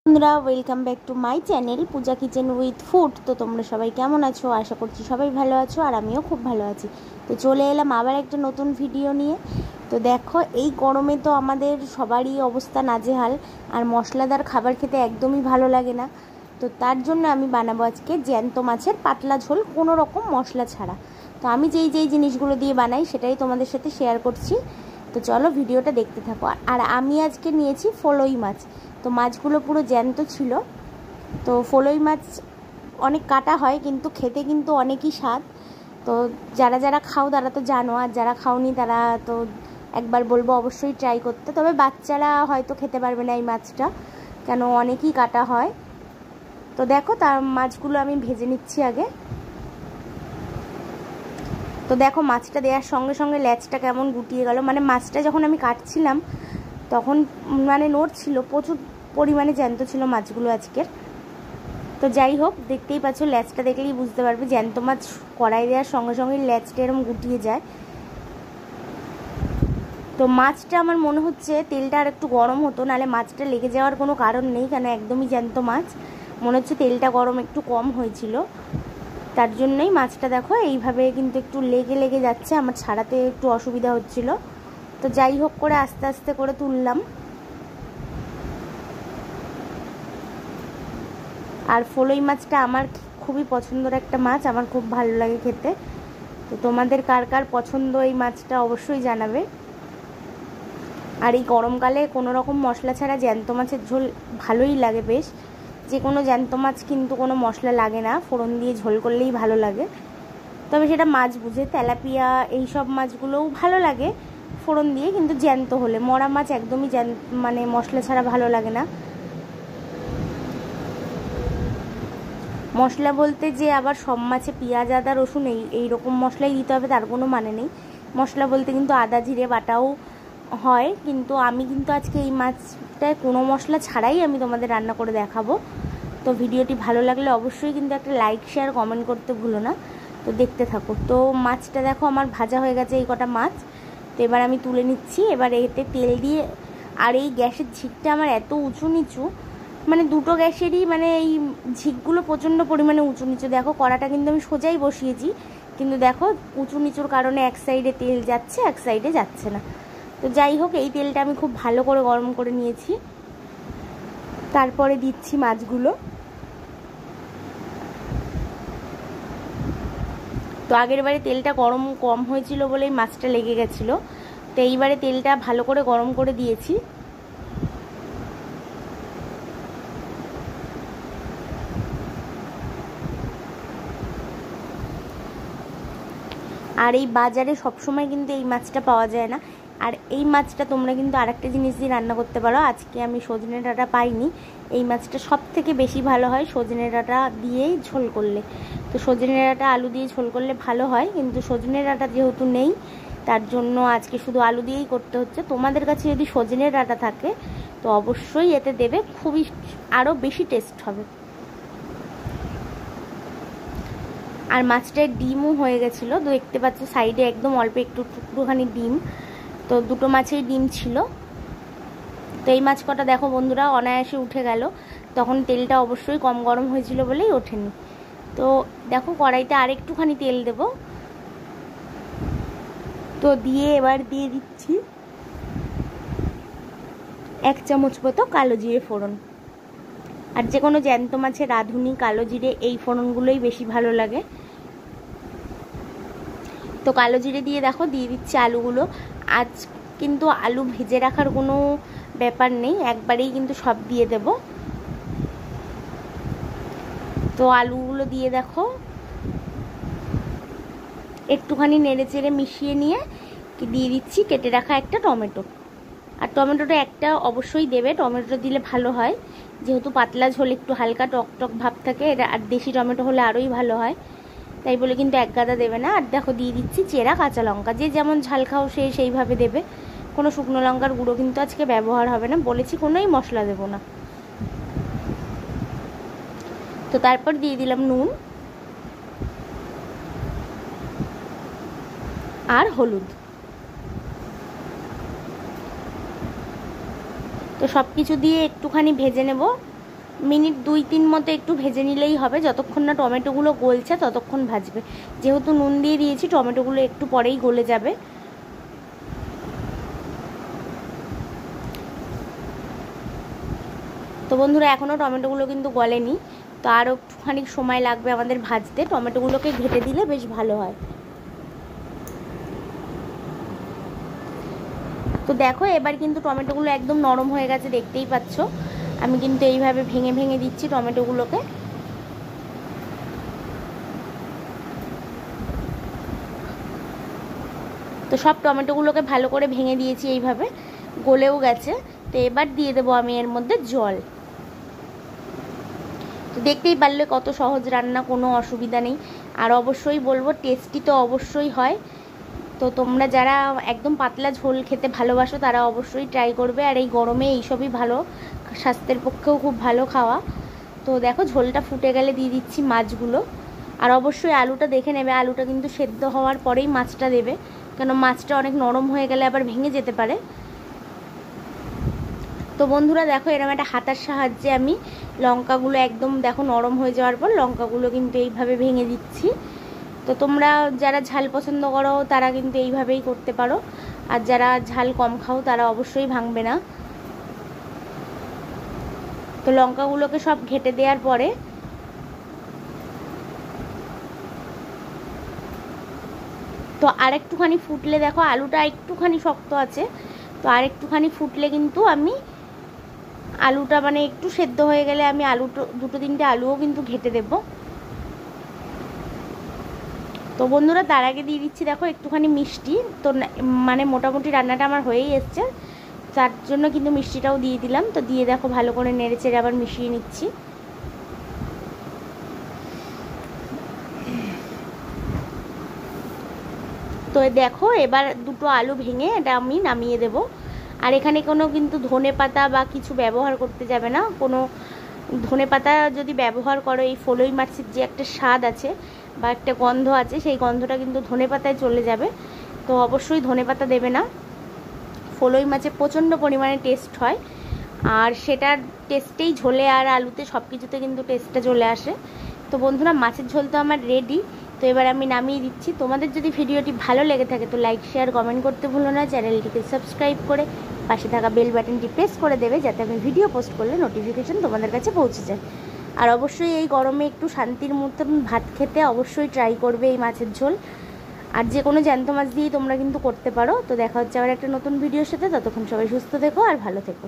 বন্ধুরা welcome back to my channel Puja kitchen with food. তো তোমরা সবাই কেমন আছো? আশা করছি সবাই ভালো আছো, আর আমিও খুব ভালো আছি। তো চলে এলাম আবার একটা নতুন ভিডিও নিয়ে। তো দেখো, এই গরমে তো আমাদের সবারই অবস্থা নাজেহাল, আর মশলাদার খাবার খেতে একদমই ভালো লাগে না। তো তার জন্য আমি বানাবো আজকে জ্যান্ত মাছের পাতলা ঝোল, কোনো রকম মশলা ছাড়া। তো আমি যেই জিনিসগুলো দিয়ে বানাই সেটাই তোমাদের সাথে শেয়ার করছি। তো চলো ভিডিওটা দেখতে থাকো। আর আমি আজকে নিয়েছি ফলই মাছ। তো মাছগুলো পুরো জ্যান্ত ছিল। তো ফলই মাছ অনেক কাটা হয়, কিন্তু খেতে কিন্তু অনেকই স্বাদ। তো যারা খাও তারা তো জানো, আর যারা খাওনি তারা তো একবার বলবো অবশ্যই ট্রাই করতে। তবে বাচ্চারা হয়তো খেতে পারবে না এই মাছটা, কেন অনেকই কাটা হয়। তো দেখো, তার মাছগুলো আমি ভেজে নিচ্ছি আগে। তো দেখো, মাছটা দেওয়ার সঙ্গে সঙ্গে লেজটা কেমন গুটিয়ে গেল। মানে মাছটা যখন আমি কাটছিলাম তখন মানে নড়ছিল, প্রচুর পরিমাণে জ্যান্ত ছিল মাছগুলো আজকের। তো যাই হোক, দেখতেই পাচ্ছ, লেজটা দেখলেই বুঝতে পারবে জ্যান্ত মাছ কড়াই দেওয়ার সঙ্গে সঙ্গে লেজটা এরকম গুটিয়ে যায়। তো মাছটা আমার মনে হচ্ছে তেলটা আর একটু গরম হতো, নাহলে মাছটা লেগে যাওয়ার কোনো কারণ নেই, কেন একদমই জ্যান্ত মাছ। মনে হচ্ছে তেলটা গরম একটু কম হয়েছিল, তার জন্যই মাছটা দেখো এইভাবে কিন্তু একটু লেগে যাচ্ছে, আমার ছাড়াতে একটু অসুবিধা হচ্ছিল। তো যাই হোক করে আস্তে আস্তে করে তুললাম। আর ফলই মাছটা আমার খুবই পছন্দের একটা মাছ, আমার খুব ভালো লাগে খেতে। তো তোমাদের কার কার পছন্দ এই মাছটা অবশ্যই জানাবে। আর এই গরমকালে কোনো রকম মশলা ছাড়া জ্যান্ত মাছের ঝোল ভালোই লাগে বেশ। যে কোনো জ্যান্ত মাছ কিন্তু কোনো মশলা লাগে না, ফোড়ন দিয়ে ঝোল করলেই ভালো লাগে। তবে সেটা মাছ বুঝে, তেলাপিয়া এই সব মাছগুলোও ভালো লাগে ফোড়ন দিয়ে, কিন্তু জ্যান্ত হলে। মরা মাছ একদমই মানে মশলা ছাড়া ভালো লাগে না। মশলা বলতে যে আবার সব মাছে পেঁয়াজ আদা রসুন এই রকম মশলাই দিতে হবে তার কোনো মানে নেই। মশলা বলতে কিন্তু আদা জিরে বাটাও হয়, কিন্তু আমি কিন্তু আজকে এই মাছটায় কোনো মশলা ছাড়াই আমি তোমাদের রান্না করে দেখাবো। তো ভিডিওটি ভালো লাগলে অবশ্যই কিন্তু একটা লাইক শেয়ার কমেন্ট করতে ভুলো না। তো দেখতে থাকো। তো মাছটা দেখো আমার ভাজা হয়ে গেছে, এই কটা মাছ। তো এবার আমি তুলে নিচ্ছি। এবার এতে তেল দিয়ে, আর এই গ্যাসের ঝিকটা আমার এত উঁচু নিচু, মানে দুটো গ্যাসেরই মানে এই ঝিকগুলো প্রচণ্ড পরিমাণে উঁচু নিচু। দেখো, কড়াটা কিন্তু আমি সোজাই বসিয়েছি, কিন্তু দেখো উঁচু নিচুর কারণে এক সাইডে তেল যাচ্ছে, এক সাইডে যাচ্ছে না। তো যাই হোক, এই তেলটা আমি খুব ভালো করে গরম করে নিয়েছি। তারপরে দিচ্ছি মাছগুলো। তো আগের বারে তেলটা গরম কম হয়েছিল বলেই মাছটা লেগে গেছিলো। তো এইবারে তেলটা ভালো করে গরম করে দিয়েছি। আর এই বাজারে সবসময় কিন্তু এই মাছটা পাওয়া যায় না। আর এই মাছটা তোমরা কিন্তু আরেকটা জিনিস দিয়ে রান্না করতে পারো। আজকে আমি সজনে ডাঁটা পাইনি, এই মাছটা সব থেকে বেশি ভালো হয় সজনে ডাঁটা দিয়েই ঝোল করলে। তো সজনে ডাঁটা আলু দিয়ে ঝোল করলে ভালো হয়, কিন্তু সজনে ডাঁটা যেহেতু নেই তার জন্য আজকে শুধু আলু দিয়েই করতে হচ্ছে। তোমাদের কাছে যদি সজনে ডাঁটা থাকে তো অবশ্যই এতে দেবে, খুবই আরও বেশি টেস্ট হবে। আর মাছটার ডিমও হয়ে গেছিলো, তো দেখতে পাচ্ছ সাইডে একদম অল্প একটুখানি ডিম। তো দুটো মাছেই ডিম ছিল। তো এই মাছ কটা দেখো বন্ধুরা অনায়াসে উঠে গেল, তখন তেলটা অবশ্যই কম গরম হয়েছিল বলেই ওঠেনি। তো দেখো, কড়াইতে আর একটুখানি তেল দেব। তো দিয়ে এবার দিয়ে দিচ্ছি 1 চামচ মতো কালো জিরে ফোড়ন। আর যে কোনো জ্যান্ত মাছের রাঁধুনি কালো জিরে এই ফোড়নগুলোই বেশি ভালো লাগে। তো কালো জিরে দিয়ে দেখো দিয়ে দিচ্ছি আলুগুলো। আজ কিন্তু আলু ভেজে রাখার কোনো ব্যাপার নেই, একবারেই কিন্তু সব দিয়ে দেব। তো আলুগুলো দিয়ে দেখো একটুখানি নেড়ে চেড়ে মিশিয়ে নিয়ে দিয়ে দিচ্ছি কেটে রাখা একটা টমেটো। আর টমেটোটা একটা অবশ্যই দেবে, টমেটো দিলে ভালো হয়, যেহেতু পাতলা ঝোল একটু হালকা টক ভাব থাকে। এটা আর দেশি টমেটো হলে আরোই ভালো হয়, তাই বলে কিন্তু এক গাদা দেবে না। আর দেখো দিয়ে দিচ্ছি চেরা কাঁচা লঙ্কা, যে যেমন ঝাল খাও সেইভাবে দেবে। কোনো শুকনো লঙ্কার গুঁড়ো কিন্তু আজকে ব্যবহার হবে না, বলেছি কোনোই মশলা দেবো না। তো তারপর দিয়ে দিলাম নুন আর হলুদ। তো সব কিছু দিয়ে একটুখানি ভেজে নেব। মিনিট 2-3 মতো একটু ভেজে নিলেই হবে। যতক্ষণ না টমেটোগুলো গলছে ততক্ষণ ভাজবে। যেহেতু নুন দিয়ে দিয়েছি টমেটোগুলো একটু পরেই গলে যাবে। তো বন্ধুরা এখনও টমেটোগুলো কিন্তু গলেনি, তো আরও একটুখানি সময় লাগবে আমাদের ভাজতে। টমেটোগুলোকে ঘেটে দিলে বেশ ভালো হয়। তো দেখো এবার কিন্তু টমেটোগুলো একদম নরম হয়ে গেছে, দেখতেই পাচ্ছ। আমি কিন্তু এইভাবে ভেঙে ভেঙে দিচ্ছি টমেটোগুলোকে। তো সব টমেটোগুলোকে ভালো করে ভেঙে দিয়েছি, এইভাবে গলেও গেছে। তো এবার দিয়ে দেবো আমি এর মধ্যে জল। তো দেখতেই পারলে কত সহজ রান্না, কোনো অসুবিধা নেই। আর অবশ্যই বলবো টেস্টি তো অবশ্যই হয়। তো তোমরা যারা একদম পাতলা ঝোল খেতে ভালোবাসো তারা অবশ্যই ট্রাই করবে। আর এই গরমে এইসবই ভালো, স্বাস্থ্যের পক্ষেও খুব ভালো খাওয়া। তো দেখো ঝোলটা ফুটে গেলে দিয়ে দিচ্ছি মাছগুলো। আর অবশ্যই আলুটা দেখে নেবে, আলুটা কিন্তু সেদ্ধ হওয়ার পরেই মাছটা দেবে, কেন মাছটা অনেক নরম হয়ে গেলে আবার ভেঙে যেতে পারে। তো বন্ধুরা দেখো এরকম একটা হাতার সাহায্যে আমি লঙ্কাগুলো একদম দেখো নরম হয়ে যাওয়ার পর লঙ্কাগুলো কিন্তু এইভাবে ভেঙে দিচ্ছি। তো তোমরা যারা ঝাল পছন্দ করো তারা কিন্তু এইভাবেই করতে পারো, আর যারা ঝাল কম খাও তারা অবশ্যই ভাঙবে না। তো লঙ্কাগুলোকে সব ঘেটে দেওয়ার পরে তো আরেকটুখানি ফুটলে, দেখো আলুটা একটুখানি শক্ত আছে, তো আরেকটুখানি ফুটলে কিন্তু আমি আলুটা মানে একটু সেদ্ধ হয়ে গেলে আমি দুটো তিনটে আলুও কিন্তু ঘেটে দেবো। তো বন্ধুরা তার আগে দিয়ে দিচ্ছি দেখো একটুখানি মিষ্টি। তো মানে মোটামুটি রান্নাটা আমার হয়েই এসছে, তার জন্য কিন্তু মিষ্টিটাও দিয়ে দিলাম। তো দিয়ে দেখো ভালো করে নেড়ে চেড়ে আবার মিশিয়ে নিচ্ছি। তো দেখো এবার দুটো আলু ভেঙে এটা আমি নামিয়ে দেব। আর এখানে কোনো কিন্তু ধনে পাতা বা কিছু ব্যবহার করতে যাবে না। কোনো ধনে পাতা যদি ব্যবহার করো, এই ফলই মাছের যে একটা স্বাদ আছে বা একটা গন্ধ আছে, সেই গন্ধটা কিন্তু ধনে পাতায় চলে যাবে। তো অবশ্যই ধনে পাতা দেবে না। ফলই মাছে প্রচণ্ড পরিমাণে টেস্ট হয়, আর সেটার টেস্টেই ঝোলে আর আলুতে সব কিছুতে কিন্তু টেস্টটা চলে আসে। তো বন্ধুরা মাছের ঝোল তো আমার রেডি। তো এবার আমি নামিয়ে দিচ্ছি। তোমাদের যদি ভিডিওটি ভালো লেগে থাকে তো লাইক শেয়ার কমেন্ট করতে ভুলো না। চ্যানেলটিকে সাবস্ক্রাইব করে পাশে থাকা বেল বাটনটি প্রেস করে দেবে, যাতে আমি ভিডিও পোস্ট করলে নোটিফিকেশন তোমাদের কাছে পৌঁছে যায়। আর অবশ্যই এই গরমে একটু শান্তির মতন ভাত খেতে অবশ্যই ট্রাই করবে এই মাছের ঝোল। আর যে কোনো জ্যান্ত মাছ দিয়েই তোমরা কিন্তু করতে পারো। তো দেখা হচ্ছে আবার একটা নতুন ভিডিওর সাথে। ততক্ষণ সবাই সুস্থ থেকো আর ভালো থেকো।